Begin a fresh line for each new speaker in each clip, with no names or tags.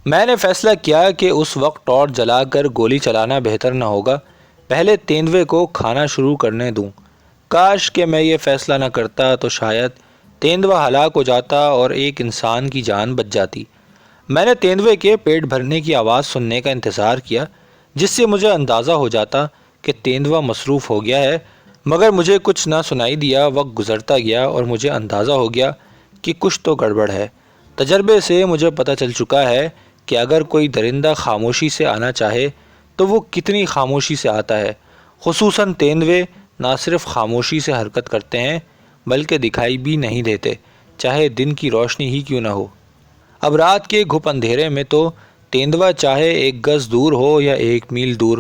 میں نے فیصلہ کیا کہ اس وقت ٹارچ جلا کر گولی چلانا بہتر نہ ہوگا، پہلے تیندوے کو کھانا شروع کرنے دوں۔ کاش کہ میں یہ فیصلہ نہ کرتا تو شاید تیندوا ہلاک ہو جاتا اور ایک انسان کی جان بچ جاتی۔ میں نے تیندوے کے پیٹ بھرنے کی آواز سننے کا انتظار کیا، جس سے مجھے اندازہ ہو جاتا کہ تیندوا مصروف ہو گیا ہے، مگر مجھے کچھ نہ سنائی دیا۔ وقت گزرتا گیا اور مجھے اندازہ ہو گیا کہ کچھ تو گڑبڑ ہے۔ تجربے سے مجھے پتہ چل چکا ہے کہ اگر کوئی درندہ خاموشی سے آنا چاہے تو وہ کتنی خاموشی سے آتا ہے۔ خصوصاً تیندوے نہ صرف خاموشی سے حرکت کرتے ہیں بلکہ دکھائی بھی نہیں دیتے، چاہے دن کی روشنی ہی کیوں نہ ہو۔ اب رات کے گھپ اندھیرے میں تو تیندوا چاہے 1 گز دور ہو یا 1 میل دور،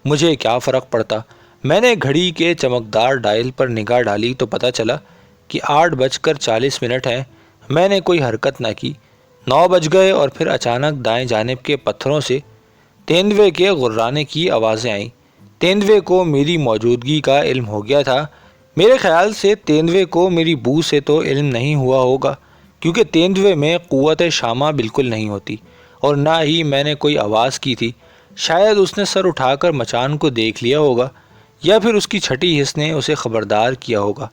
مجھے کیا فرق پڑتا۔ میں نے گھڑی کے چمکدار ڈائل پر نگاہ ڈالی تو پتہ چلا کہ 8:40 ہیں۔ میں نے کوئی حرکت نہ کی۔ 9 بج گئے اور پھر اچانک دائیں جانب کے پتھروں سے تیندوے کے غرانے کی آوازیں آئیں۔ تیندوے کو میری موجودگی کا علم ہو گیا تھا۔ میرے خیال سے تیندوے کو میری بو سے تو علم نہیں ہوا ہوگا، کیونکہ تیندوے میں قوت شامہ بالکل نہیں ہوتی، اور نہ ہی میں نے کوئی آواز کی تھی۔ شاید اس نے سر اٹھا کر مچان کو دیکھ لیا ہوگا، یا پھر اس کی چھٹی حس نے اسے خبردار کیا ہوگا۔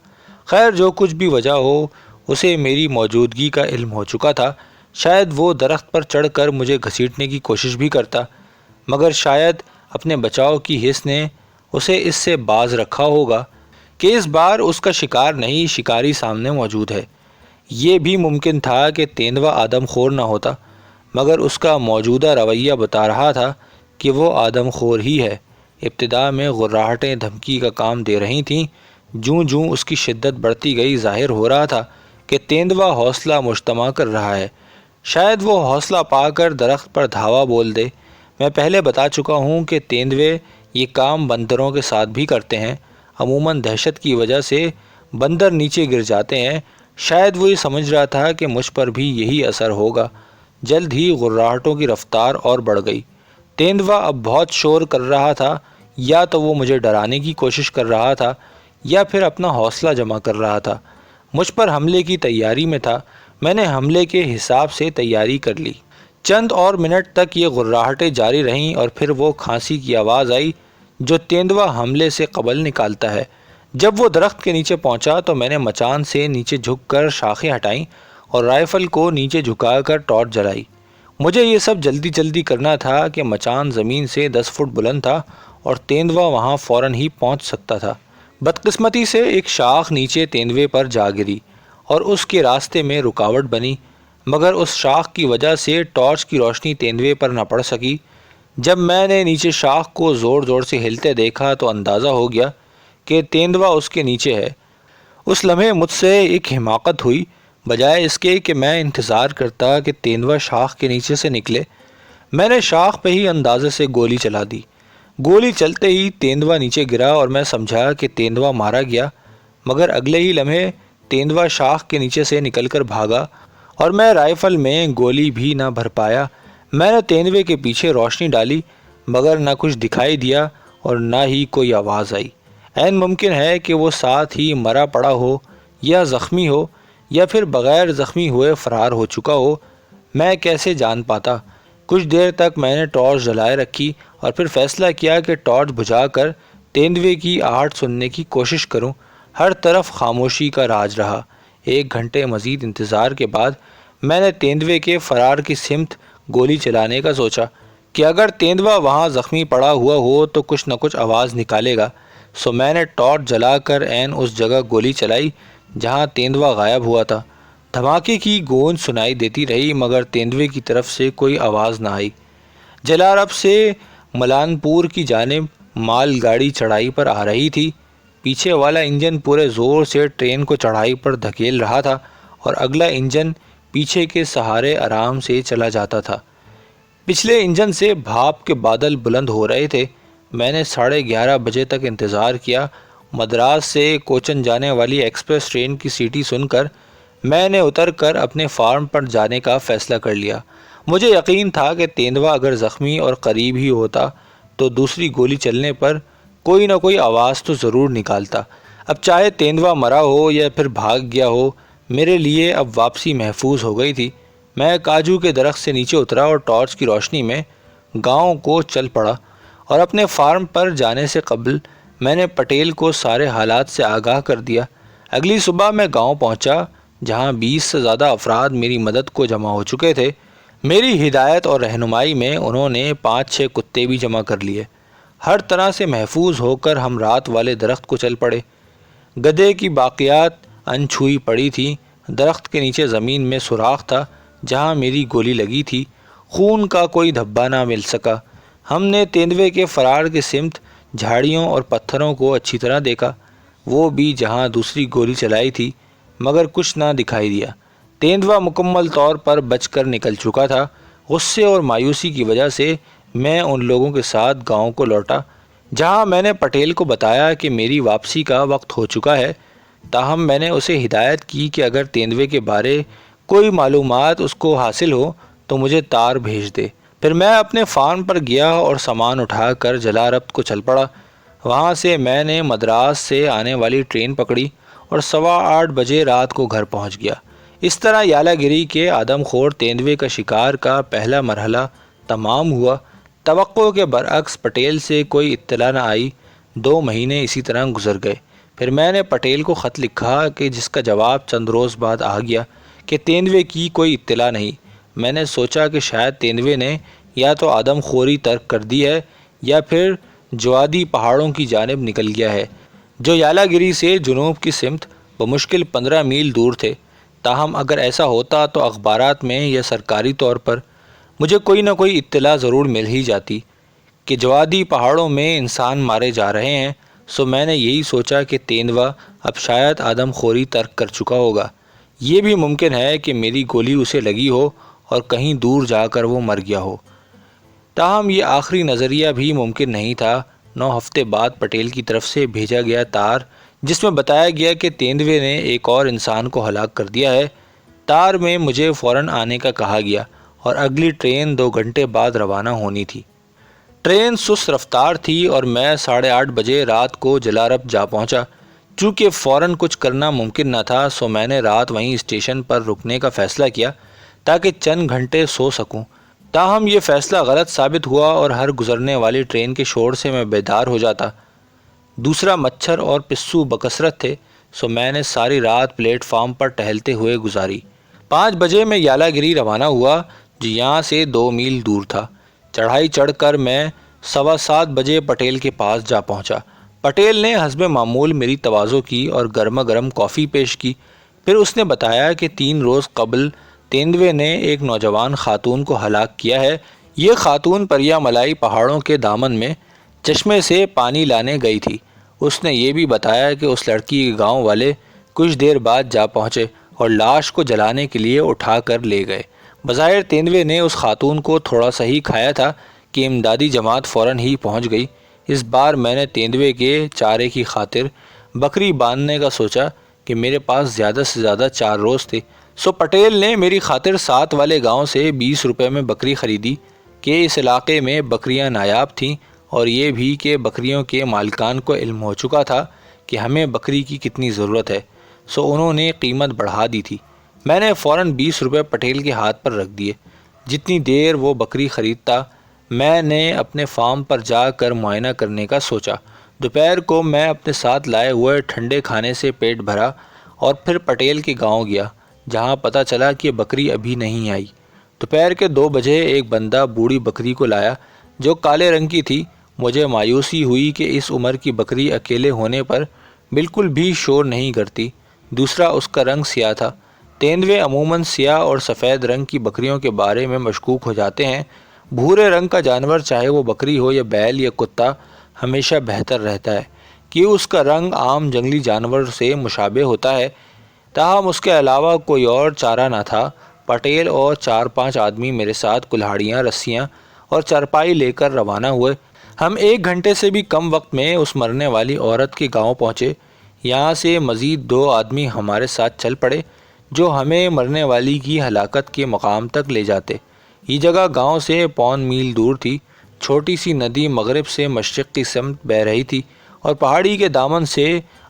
خیر، جو کچھ بھی وجہ ہو، اسے میری موجودگی کا علم ہو چکا تھا۔ شاید وہ درخت پر چڑھ کر مجھے گھسیٹنے کی کوشش بھی کرتا، مگر شاید اپنے بچاؤ کی حس نے اسے اس سے باز رکھا ہوگا کہ اس بار اس کا شکار نہیں، شکاری سامنے موجود ہے۔ یہ بھی ممکن تھا کہ تیندوا آدم خور نہ ہوتا، مگر اس کا موجودہ رویہ بتا رہا تھا کہ وہ آدم خور ہی ہے۔ ابتدا میں غراہٹیں دھمکی کا کام دے رہی تھیں، جوں جوں اس کی شدت بڑھتی گئی ظاہر ہو رہا تھا کہ تیندوا حوصلہ مجتمع کر رہا ہے۔ شاید وہ حوصلہ پا کر درخت پر دھاوا بول دے۔ میں پہلے بتا چکا ہوں کہ تیندوے یہ کام بندروں کے ساتھ بھی کرتے ہیں۔ عموماً دہشت کی وجہ سے بندر نیچے گر جاتے ہیں۔ شاید وہ یہ سمجھ رہا تھا کہ مجھ پر بھی یہی اثر ہوگا۔ جلد ہی غراہٹوں کی رفتار اور بڑھ گئی۔ تیندوا اب بہت شور کر رہا تھا، یا تو وہ مجھے ڈرانے کی کوشش کر رہا تھا یا پھر اپنا حوصلہ جمع کر رہا تھا۔ مجھ پر حملے کی تیاری میں تھا۔ میں نے حملے کے حساب سے تیاری کر لی۔ چند اور منٹ تک یہ غراہٹیں جاری رہیں اور پھر وہ کھانسی کی آواز آئی جو تیندوا حملے سے قبل نکالتا ہے۔ جب وہ درخت کے نیچے پہنچا تو میں نے مچان سے نیچے جھک کر شاخیں ہٹائیں اور رائفل کو نیچے جھکا کر ٹارچ جلائی۔ مجھے یہ سب جلدی جلدی کرنا تھا کہ مچان زمین سے 10 فٹ بلند تھا اور تیندوا وہاں فوراً ہی پہنچ سکتا تھا۔ بدقسمتی سے ایک شاخ نیچے تیندوے پر جا گری اور اس کے راستے میں رکاوٹ بنی، مگر اس شاخ کی وجہ سے ٹارچ کی روشنی تیندوے پر نہ پڑ سکی۔ جب میں نے نیچے شاخ کو زور زور سے ہلتے دیکھا تو اندازہ ہو گیا کہ تیندوا اس کے نیچے ہے۔ اس لمحے مجھ سے ایک حماقت ہوئی۔ بجائے اس کے کہ میں انتظار کرتا کہ تیندوا شاخ کے نیچے سے نکلے، میں نے شاخ پہ ہی اندازے سے گولی چلا دی۔ گولی چلتے ہی تیندوا نیچے گرا اور میں سمجھا کہ تیندوا مارا گیا، مگر اگلے ہی لمحے تیندوا شاخ کے نیچے سے نکل کر بھاگا اور میں رائفل میں گولی بھی نہ بھر پایا۔ میں نے تیندوے کے پیچھے روشنی ڈالی، مگر نہ کچھ دکھائی دیا اور نہ ہی کوئی آواز آئی۔ عین ممکن ہے کہ وہ ساتھ ہی مرا پڑا ہو یا زخمی ہو یا پھر بغیر زخمی ہوئے فرار ہو چکا ہو۔ میں کیسے جان پاتا؟ کچھ دیر تک میں نے ٹارچ جلائے رکھی اور پھر فیصلہ کیا کہ ٹارچ بجھا کر تیندوے کی آہٹ سننے کی کوشش کروں۔ ہر طرف خاموشی کا راج رہا۔ 1 گھنٹے مزید انتظار کے بعد میں نے تیندوے کے فرار کی سمت گولی چلانے کا سوچا کہ اگر تیندوا وہاں زخمی پڑا ہوا ہو تو کچھ نہ کچھ آواز نکالے گا۔ سو میں نے ٹارچ جلا کر عین اس جگہ گولی چلائی جہاں تیندوا غائب ہوا تھا۔ دھماکے کی گونج سنائی دیتی رہی، مگر تیندوے کی طرف سے کوئی آواز نہ آئی۔ جلارب سے ملان پور کی جانب مال گاڑی چڑھائی پر آ رہی تھی۔ پیچھے والا انجن پورے زور سے ٹرین کو چڑھائی پر دھکیل رہا تھا اور اگلا انجن پیچھے کے سہارے آرام سے چلا جاتا تھا۔ پچھلے انجن سے بھاپ کے بادل بلند ہو رہے تھے۔ میں نے 11:30 بجے تک انتظار کیا۔ مدراس سے کوچن جانے والی ایکسپریس ٹرین کی سیٹی سن کر میں نے اتر کر اپنے فارم پر جانے کا فیصلہ کر لیا۔ مجھے یقین تھا کہ تیندوا اگر زخمی اور قریب ہی ہوتا تو دوسری گولی چلنے پر کوئی نہ کوئی آواز تو ضرور نکالتا۔ اب چاہے تیندوا مرا ہو یا پھر بھاگ گیا ہو، میرے لیے اب واپسی محفوظ ہو گئی تھی۔ میں کاجو کے درخت سے نیچے اترا اور ٹارچ کی روشنی میں گاؤں کو چل پڑا، اور اپنے فارم پر جانے سے قبل میں نے پٹیل کو سارے حالات سے آگاہ کر دیا۔ اگلی صبح میں گاؤں پہنچا، جہاں 20 سے زیادہ افراد میری مدد کو جمع ہو چکے تھے۔ میری ہدایت اور رہنمائی میں انہوں نے 5-6 کتے بھی جمع کر لیے۔ ہر طرح سے محفوظ ہو کر ہم رات والے درخت کو چل پڑے۔ گدھے کی باقیات انچھوئی پڑی تھی۔ درخت کے نیچے زمین میں سوراخ تھا جہاں میری گولی لگی تھی۔ خون کا کوئی دھبا نہ مل سکا۔ ہم نے تیندوے کے فرار کی سمت جھاڑیوں اور پتھروں کو اچھی طرح دیکھا، وہ بھی جہاں دوسری گولی چلائی تھی، مگر کچھ نہ دکھائی دیا۔ تیندوا مکمل طور پر بچ کر نکل چکا تھا۔ غصے اور مایوسی کی وجہ سے میں ان لوگوں کے ساتھ گاؤں کو لوٹا جہاں میں نے پٹیل کو بتایا کہ میری واپسی کا وقت ہو چکا ہے۔ تاہم میں نے اسے ہدایت کی کہ اگر تیندوے کے بارے کوئی معلومات اس کو حاصل ہو تو مجھے تار بھیج دے۔ پھر میں اپنے فارم پر گیا اور سامان اٹھا کر جلاربت کو چل پڑا۔ وہاں سے میں نے مدراس سے آنے والی ٹرین پکڑی اور 8:15 بجے رات کو گھر پہنچ گیا۔ اس طرح یالا گیری کے آدم خور تیندوے کا شکار کا پہلا مرحلہ تمام ہوا۔ توقع کے برعکس پٹیل سے کوئی اطلاع نہ آئی۔ 2 مہینے اسی طرح گزر گئے۔ پھر میں نے پٹیل کو خط لکھا کہ جس کا جواب چند روز بعد آ گیا کہ تیندوے کی کوئی اطلاع نہیں۔ میں نے سوچا کہ شاید تیندوے نے یا تو آدم خوری ترک کر دی ہے یا پھر جوادی پہاڑوں کی جانب نکل گیا ہے، جو یالا گیری سے جنوب کی سمت بمشکل 15 میل دور تھے۔ تاہم اگر ایسا ہوتا تو اخبارات میں یا سرکاری طور پر مجھے کوئی نہ کوئی اطلاع ضرور مل ہی جاتی کہ جوادی پہاڑوں میں انسان مارے جا رہے ہیں۔ سو میں نے یہی سوچا کہ تیندوا اب شاید آدم خوری ترک کر چکا ہوگا۔ یہ بھی ممکن ہے کہ میری گولی اسے لگی ہو اور کہیں دور جا کر وہ مر گیا ہو۔ تاہم یہ آخری نظریہ بھی ممکن نہیں تھا۔ 9 ہفتے بعد پٹیل کی طرف سے بھیجا گیا تار جس میں بتایا گیا کہ تیندوے نے ایک اور انسان کو ہلاک کر دیا ہے۔ تار میں مجھے فوراً آنے کا کہا گیا اور اگلی ٹرین 2 گھنٹے بعد روانہ ہونی تھی۔ ٹرین سست رفتار تھی اور میں 8:30 بجے رات کو جلارب جا پہنچا۔ چونکہ فوراً کچھ کرنا ممکن نہ تھا، سو میں نے رات وہیں اسٹیشن پر رکنے کا فیصلہ کیا تاکہ چند گھنٹے سو سکوں۔ تاہم یہ فیصلہ غلط ثابت ہوا اور ہر گزرنے والی ٹرین کے شور سے میں بیدار ہو جاتا۔ دوسرا مچھر اور پسو بکثرت تھے، سو میں نے ساری رات پلیٹ فارم پر ٹہلتے ہوئے گزاری۔ 5 بجے میں یالا گیری روانہ ہوا جو یہاں سے 2 میل دور تھا۔ چڑھائی چڑھ کر میں 7:15 بجے پٹیل کے پاس جا پہنچا۔ پٹیل نے حسب معمول میری تواضع کی اور گرما گرم کافی پیش کی۔ پھر اس نے بتایا کہ 3 روز قبل تیندوے نے ایک نوجوان خاتون کو ہلاک کیا ہے۔ یہ خاتون پریا ملائی پہاڑوں کے دامن میں چشمے سے پانی لانے گئی تھی۔ اس نے یہ بھی بتایا کہ اس لڑکی کے گاؤں والے کچھ دیر بعد جا پہنچے اور لاش کو جلانے کے لیے اٹھا کر لے گئے۔ بظاہر تیندوے نے اس خاتون کو تھوڑا سا ہی کھایا تھا کہ امدادی جماعت فوراً ہی پہنچ گئی۔ اس بار میں نے تیندوے کے چارے کی خاطر بکری باندھنے کا سوچا کہ میرے پاس زیادہ سے زیادہ 4 روز تھے۔ سو پٹیل نے میری خاطر 7 والے گاؤں سے 20 روپے میں بکری خریدی کہ اس علاقے میں بکریاں نایاب تھیں، اور یہ بھی کہ بکریوں کے مالکان کو علم ہو چکا تھا کہ ہمیں بکری کی کتنی ضرورت ہے، سو انہوں نے قیمت بڑھا دی تھی۔ میں نے فوراً 20 روپے پٹیل کے ہاتھ پر رکھ دیے۔ جتنی دیر وہ بکری خریدتا میں نے اپنے فارم پر جا کر معائنہ کرنے کا سوچا۔ دوپہر کو میں اپنے ساتھ لائے ہوئے ٹھنڈے کھانے سے پیٹ بھرا اور پھر پٹیل کے گاؤں گیا، جہاں پتہ چلا کہ بکری ابھی نہیں آئی۔ دوپہر کے 2 بجے ایک بندہ بوڑھی بکری کو لایا جو کالے رنگ کی تھی۔ مجھے مایوسی ہوئی کہ اس عمر کی بکری اکیلے ہونے پر بالکل بھی شور نہیں کرتی۔ دوسرا اس کا رنگ سیاہ تھا۔ تیندوے عموماً سیاہ اور سفید رنگ کی بکریوں کے بارے میں مشکوک ہو جاتے ہیں۔ بھورے رنگ کا جانور، چاہے وہ بکری ہو یا بیل یا کتا، ہمیشہ بہتر رہتا ہے کہ اس کا رنگ عام جنگلی جانور سے مشابہ ہوتا ہے۔ تاہم اس کے علاوہ کوئی اور چارہ نہ تھا۔ پٹیل اور 4-5 آدمی میرے ساتھ کلہاڑیاں، رسیاں اور چارپائی لے کر روانہ ہوئے۔ ہم 1 گھنٹے سے بھی کم وقت میں اس مرنے والی عورت کے گاؤں پہنچے۔ یہاں سے مزید 2 آدمی ہمارے ساتھ چل پڑے جو ہمیں مرنے والی کی ہلاکت کے مقام تک لے جاتے۔ یہ جگہ گاؤں سے 1.25 میل دور تھی۔ چھوٹی سی ندی مغرب سے مشرق کی سمت بہہ رہی تھی اور پہاڑی کے دامن سے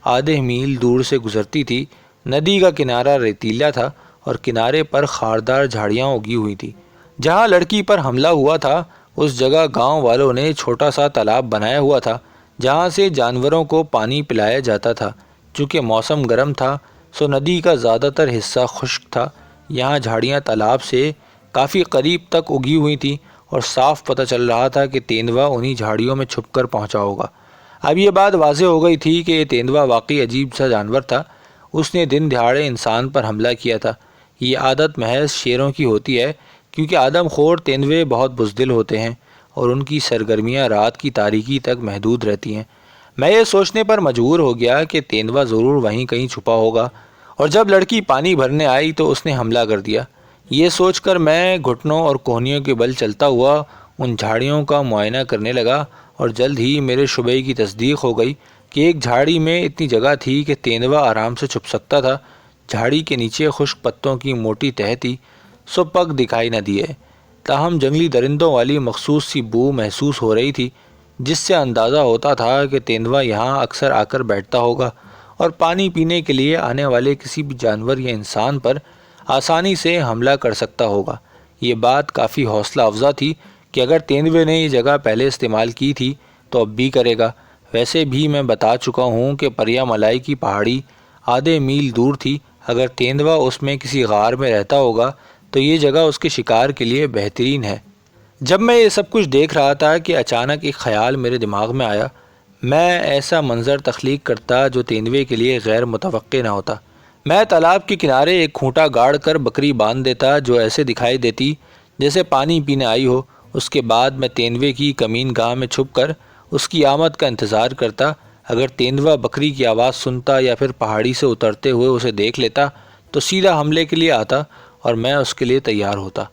آدھے میل دور سے گزرتی تھی۔ ندی کا کنارہ ریتیلا تھا اور کنارے پر خاردار جھاڑیاں اگی ہوئی تھیں۔ جہاں لڑکی پر حملہ ہوا تھا اس جگہ گاؤں والوں نے چھوٹا سا تالاب بنایا ہوا تھا جہاں سے جانوروں کو پانی پلایا جاتا تھا۔ چونکہ موسم گرم تھا سو ندی کا زیادہ تر حصہ خشک تھا۔ یہاں جھاڑیاں تالاب سے کافی قریب تک اگی ہوئی تھیں اور صاف پتہ چل رہا تھا کہ تیندوا انہی جھاڑیوں میں چھپ کر پہنچا ہوگا۔ اب یہ بات واضح ہو گئی تھی کہ یہ تیندوا واقعی عجیب سا جانور تھا۔ اس نے دن دہاڑے انسان پر حملہ کیا تھا۔ یہ عادت محض شیروں کی ہوتی ہے کیونکہ آدم خور تیندوے بہت بزدل ہوتے ہیں اور ان کی سرگرمیاں رات کی تاریکی تک محدود رہتی ہیں۔ میں یہ سوچنے پر مجبور ہو گیا کہ تیندوا ضرور وہیں کہیں چھپا ہوگا، اور جب لڑکی پانی بھرنے آئی تو اس نے حملہ کر دیا۔ یہ سوچ کر میں گھٹنوں اور کوہنیوں کے بل چلتا ہوا ان جھاڑیوں کا معائنہ کرنے لگا، اور جلد ہی میرے شبے کی تصدیق ہو گئی کہ ایک جھاڑی میں اتنی جگہ تھی کہ تیندوا آرام سے چھپ سکتا تھا۔ جھاڑی کے نیچے خشک پتوں کی موٹی تہہ تھی سو پگ دکھائی نہ دیے، تاہم جنگلی درندوں والی مخصوص سی بو محسوس ہو رہی تھی جس سے اندازہ ہوتا تھا کہ تیندوا یہاں اکثر آ کر بیٹھتا ہوگا اور پانی پینے کے لیے آنے والے کسی بھی جانور یا انسان پر آسانی سے حملہ کر سکتا ہوگا۔ یہ بات کافی حوصلہ افزا تھی کہ اگر تیندوے نے یہ جگہ پہلے استعمال کی تھی تو اب بھی کرے گا۔ ویسے بھی میں بتا چکا ہوں کہ پریا ملائی کی پہاڑی آدھے میل دور تھی۔ اگر تیندوا اس میں کسی غار میں رہتا ہوگا تو یہ جگہ اس کے شکار کے لیے بہترین ہے۔ جب میں یہ سب کچھ دیکھ رہا تھا کہ اچانک ایک خیال میرے دماغ میں آیا۔ میں ایسا منظر تخلیق کرتا جو تیندوے کے لیے غیر متوقع نہ ہوتا۔ میں تالاب کے کنارے ایک کھوٹا گاڑ کر بکری باندھ دیتا جو ایسے دکھائی دیتی جیسے پانی پینے آئی ہو۔ اس کے بعد میں تیندوے کی کمین گاہ میں چھپ کر اس کی آمد کا انتظار کرتا۔ اگر تیندوا بکری کی آواز سنتا یا پھر پہاڑی سے اترتے ہوئے اسے دیکھ لیتا تو سیدھا حملے کے لیے آتا اور میں اس کے لیے تیار ہوتا۔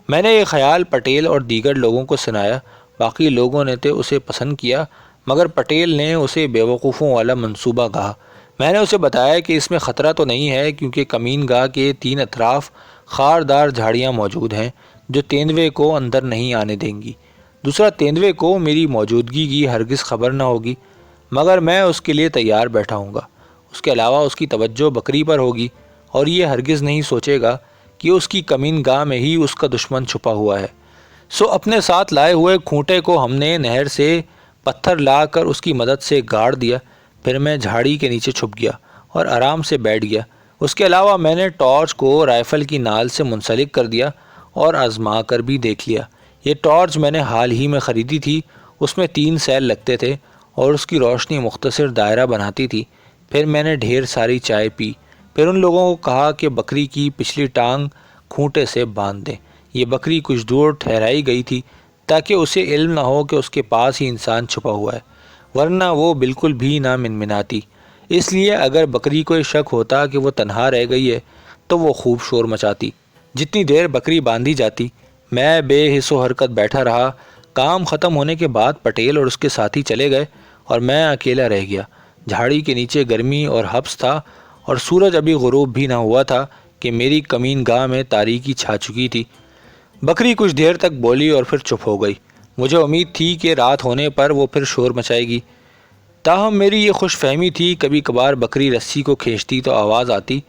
میں نے یہ خیال پٹیل اور دیگر لوگوں کو سنایا۔ باقی لوگوں نے تو اسے پسند کیا مگر پٹیل نے اسے بیوقوفوں والا منصوبہ کہا۔ میں نے اسے بتایا کہ اس میں خطرہ تو نہیں ہے کیونکہ کمین گاہ کے 3 اطراف خاردار جھاڑیاں موجود ہیں جو تیندوے کو اندر نہیں آنے دیں گی۔ دوسرا، تیندوے کو میری موجودگی کی ہرگز خبر نہ ہوگی مگر میں اس کے لیے تیار بیٹھا ہوں گا۔ اس کے علاوہ اس کی توجہ بکری پر ہوگی اور یہ ہرگز نہیں سوچے گا کہ اس کی کمین گاہ میں ہی اس کا دشمن چھپا ہوا ہے۔ سو اپنے ساتھ لائے ہوئے کھوٹے کو ہم نے نہر سے پتھر لا کر اس کی مدد سے گاڑ دیا۔ پھر میں جھاڑی کے نیچے چھپ گیا اور آرام سے بیٹھ گیا۔ اس کے علاوہ میں نے ٹارچ کو رائفل کی نال سے منسلک کر دیا اور آزما کر بھی دیکھ لیا۔ یہ ٹارچ میں نے حال ہی میں خریدی تھی۔ اس میں 3 سیل لگتے تھے اور اس کی روشنی مختصر دائرہ بناتی تھی۔ پھر میں نے ڈھیر ساری چائے پی۔ پھر ان لوگوں کو کہا کہ بکری کی پچھلی ٹانگ کھوٹے سے باندھ دیں۔ یہ بکری کچھ دور ٹھہرائی گئی تھی تاکہ اسے علم نہ ہو کہ اس کے پاس ہی انسان چھپا ہوا ہے، ورنہ وہ بالکل بھی نہ منمناتی۔ اس لیے اگر بکری کو شک ہوتا کہ وہ تنہا رہ گئی ہے تو وہ خوب شور مچاتی۔ جتنی دیر بکری باندھی جاتی میں بے حس و حرکت بیٹھا رہا۔ کام ختم ہونے کے بعد پٹیل اور اس کے ساتھی چلے گئے اور میں اکیلا رہ گیا۔ جھاڑی کے نیچے گرمی اور حبس تھا اور سورج ابھی غروب بھی نہ ہوا تھا کہ میری کمین گاہ میں تاریکی چھا چکی تھی۔ بکری کچھ دیر تک بولی اور پھر چپ ہو گئی۔ مجھے امید تھی کہ رات ہونے پر وہ پھر شور مچائے گی، تاہم میری یہ خوش فہمی تھی کبھی کبھار بکری رسی کو کھینچتی تو آواز آتی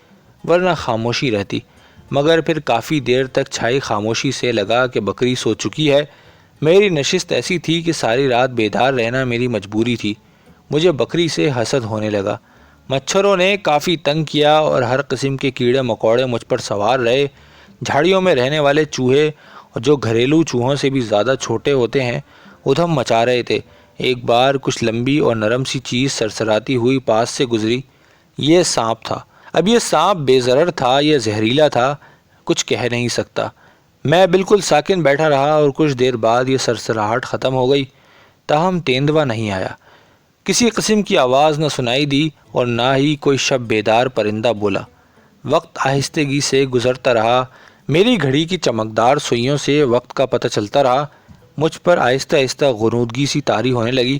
ورنہ خاموشی رہتی۔ مگر پھر کافی دیر تک چھائی خاموشی سے لگا کہ بکری سو چکی ہے۔ میری نشست ایسی تھی کہ ساری رات بیدار رہنا میری مجبوری تھی۔ مجھے بکری سے حسد ہونے لگا۔ مچھروں نے کافی تنگ کیا اور ہر قسم کے کیڑے مکوڑے مجھ پر سوار رہے۔ جھاڑیوں میں رہنے والے چوہے اور جو گھریلو چوہوں سے بھی زیادہ چھوٹے ہوتے ہیں ادھم مچا رہے تھے۔ ایک بار کچھ لمبی اور نرم سی چیز سرسراتی ہوئی پاس سے گزری۔ یہ سانپ تھا۔ اب یہ سانپ بے ضرر تھا یا زہریلا تھا کچھ کہہ نہیں سکتا۔ میں بالکل ساکن بیٹھا رہا اور کچھ دیر بعد یہ سرسراہٹ ختم ہو گئی، تاہم تیندوا نہیں آیا۔ کسی قسم کی آواز نہ سنائی دی اور نہ ہی کوئی شب بیدار پرندہ بولا۔ وقت آہستگی سے گزرتا رہا۔ میری گھڑی کی چمکدار سوئیوں سے وقت کا پتہ چلتا رہا۔ مجھ پر آہستہ آہستہ غنودگی سی طاری ہونے لگی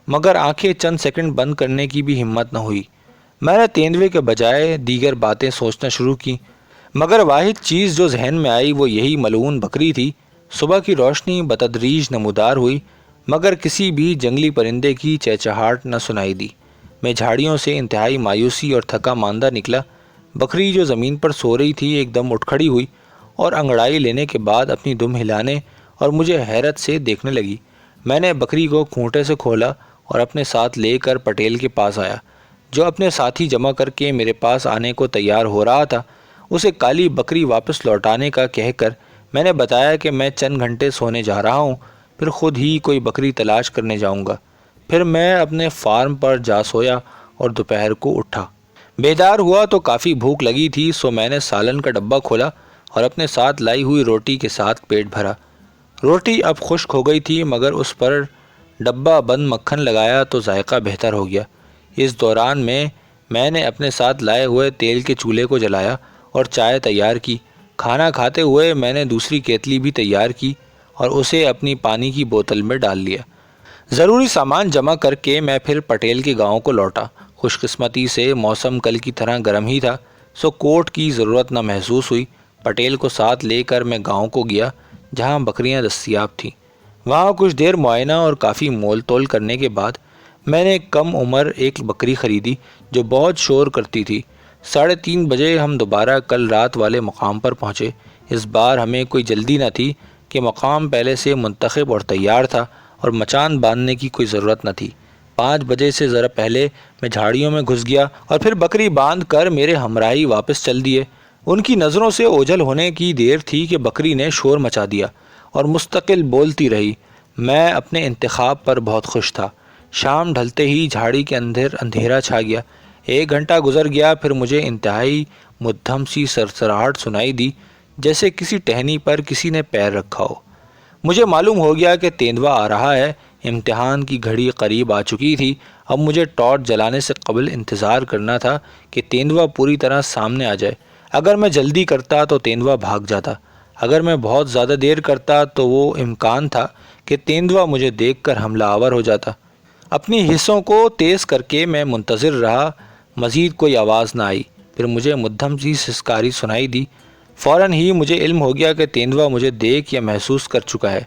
مگر آنکھیں چند سیکنڈ بند کرنے کی بھی ہمت نہ ہوئی۔ میں نے تیندوے کے بجائے دیگر باتیں سوچنا شروع کی مگر واحد چیز جو ذہن میں آئی وہ یہی ملعون بکری تھی۔ صبح کی روشنی بتدریج نمودار ہوئی مگر کسی بھی جنگلی پرندے کی چہچہاہٹ نہ سنائی دی۔ میں جھاڑیوں سے انتہائی مایوسی اور تھکا ماندہ نکلا۔ بکری جو زمین پر سو رہی تھی ایک دم اٹھ کھڑی ہوئی اور انگڑائی لینے کے بعد اپنی دم ہلانے اور مجھے حیرت سے دیکھنے لگی۔ میں نے بکری کو کھونٹے سے کھولا اور اپنے ساتھ لے کر پٹیل کے پاس آیا، جو اپنے ساتھی جمع کر کے میرے پاس آنے کو تیار ہو رہا تھا۔ اسے کالی بکری واپس لوٹانے کا کہہ کر میں نے بتایا کہ میں چند گھنٹے سونے جا رہا ہوں، پھر خود ہی کوئی بکری تلاش کرنے جاؤں گا۔ پھر میں اپنے فارم پر جا سویا اور دوپہر کو اٹھا۔ بیدار ہوا تو کافی بھوک لگی تھی، سو میں نے سالن کا ڈبہ کھولا اور اپنے ساتھ لائی ہوئی روٹی کے ساتھ پیٹ بھرا۔ روٹی اب خشک ہو گئی تھی، مگر اس پر ڈبہ بند مکھن لگایا تو ذائقہ بہتر ہو گیا۔ اس دوران میں نے اپنے ساتھ لائے ہوئے تیل کے چولہے کو جلایا اور چائے تیار کی۔ کھانا کھاتے ہوئے میں نے دوسری کیتلی بھی تیار کی اور اسے اپنی پانی کی بوتل میں ڈال لیا۔ ضروری سامان جمع کر کے میں پھر پٹیل کے گاؤں کو لوٹا۔ خوش قسمتی سے موسم کل کی طرح گرم ہی تھا، سو کوٹ کی ضرورت نہ محسوس ہوئی۔ پٹیل کو ساتھ لے کر میں گاؤں کو گیا جہاں بکریاں دستیاب تھیں۔ وہاں کچھ دیر معائنہ اور کافی مول تول کرنے کے بعد میں نے کم عمر ایک بکری خریدی جو بہت شور کرتی تھی۔ 3:30 بجے ہم دوبارہ کل رات والے مقام پر پہنچے۔ اس بار ہمیں کوئی جلدی نہ تھی کہ مقام پہلے سے منتخب اور تیار تھا اور مچان باندھنے کی کوئی ضرورت نہ تھی۔ 5 بجے سے ذرا پہلے میں جھاڑیوں میں گھس گیا اور پھر بکری باندھ کر میرے ہمراہی واپس چل دیے۔ ان کی نظروں سے اوجھل ہونے کی دیر تھی کہ بکری نے شور مچا دیا اور مستقل بولتی رہی۔ میں اپنے انتخاب پر بہت خوش تھا۔ شام ڈھلتے ہی جھاڑی کے اندر اندھیرا چھا گیا۔ 1 گھنٹہ گزر گیا، پھر مجھے انتہائی مدھم سی سرسراہٹ سنائی دی، جیسے کسی ٹہنی پر کسی نے پیر رکھا ہو۔ مجھے معلوم ہو گیا کہ تیندوا آ رہا ہے۔ امتحان کی گھڑی قریب آ چکی تھی۔ اب مجھے ٹارچ جلانے سے قبل انتظار کرنا تھا کہ تیندوا پوری طرح سامنے آ جائے۔ اگر میں جلدی کرتا تو تیندوا بھاگ جاتا، اگر میں بہت زیادہ دیر کرتا تو وہ امکان تھا کہ تیندوا مجھے دیکھ کر حملہ آور ہو جاتا۔ اپنی حصوں کو تیز کر کے میں منتظر رہا، مزید کوئی آواز نہ آئی۔ پھر مجھے مدھم سی سسکاری سنائی دی۔ فوراً ہی مجھے علم ہو گیا کہ تیندوا مجھے دیکھ یا محسوس کر چکا ہے۔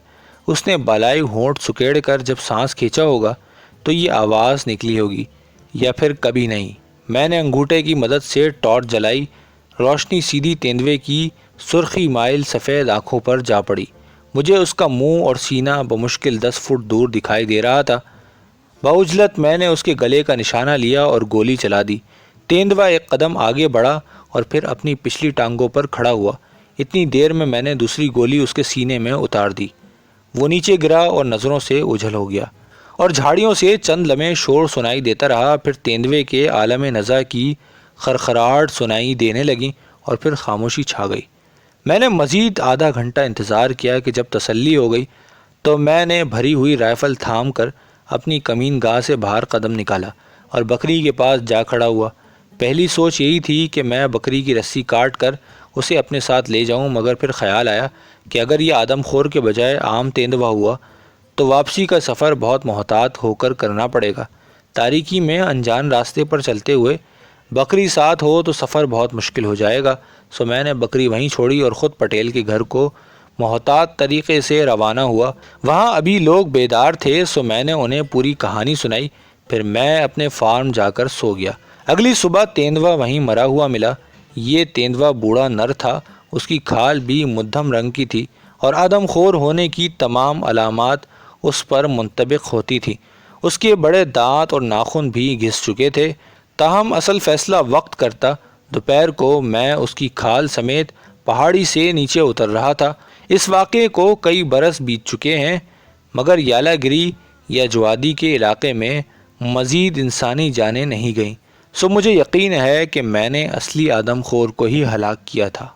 اس نے بالائی ہونٹ سکیڑ کر جب سانس کھینچا ہوگا تو یہ آواز نکلی ہوگی، یا پھر کبھی نہیں۔ میں نے انگوٹھے کی مدد سے ٹارچ جلائی۔ روشنی سیدھی تیندوے کی سرخی مائل سفید آنکھوں پر جا پڑی۔ مجھے اس کا منہ اور سینہ بمشکل 10 فٹ دور دکھائی دے رہا تھا۔ بعجلت میں نے اس کے گلے کا نشانہ لیا اور گولی چلا دی۔ تیندوا ایک قدم آگے بڑھا اور پھر اپنی پچھلی ٹانگوں پر کھڑا ہوا۔ اتنی دیر میں نے دوسری گولی اس کے سینے میں اتار دی۔ وہ نیچے گرا اور نظروں سے اوجھل ہو گیا، اور جھاڑیوں سے چند لمحے شور سنائی دیتا رہا۔ پھر تیندوے کے عالم نزا کی خرخراہٹ سنائی دینے لگیں اور پھر خاموشی چھا گئی۔ میں نے مزید آدھا گھنٹہ انتظار کیا کہ جب تسلی ہو گئی تو میں نے بھری ہوئی رائفل تھام کر اپنی کمین گاہ سے باہر قدم نکالا اور بکری کے پاس جا کھڑا ہوا۔ پہلی سوچ یہی تھی کہ میں بکری کی رسی کاٹ کر اسے اپنے ساتھ لے جاؤں، مگر پھر خیال آیا کہ اگر یہ آدم خور کے بجائے عام تیندوا ہوا تو واپسی کا سفر بہت محتاط ہو کر کرنا پڑے گا۔ تاریکی میں انجان راستے پر چلتے ہوئے بکری ساتھ ہو تو سفر بہت مشکل ہو جائے گا، سو میں نے بکری وہیں چھوڑی اور خود پٹیل کے گھر کو محتاط طریقے سے روانہ ہوا۔ وہاں ابھی لوگ بیدار تھے، سو میں نے انہیں پوری کہانی سنائی۔ پھر میں اپنے فارم جا کر سو گیا۔ اگلی صبح تیندوا وہیں مرا ہوا ملا۔ یہ تیندوا بوڑھا نر تھا، اس کی کھال بھی مدھم رنگ کی تھی اور آدم خور ہونے کی تمام علامات اس پر منطبق ہوتی تھیں۔ اس کے بڑے دانت اور ناخن بھی گھس چکے تھے، تاہم اصل فیصلہ وقت کرتا۔ دوپہر کو میں اس کی کھال سمیت پہاڑی سے نیچے اتر رہا تھا۔ اس واقعے کو کئی برس بیت چکے ہیں، مگر یالا گری یا جوادی کے علاقے میں مزید انسانی جانیں نہیں گئیں، سو مجھے یقین ہے کہ میں نے اصلی آدم خور کو ہی ہلاک کیا تھا۔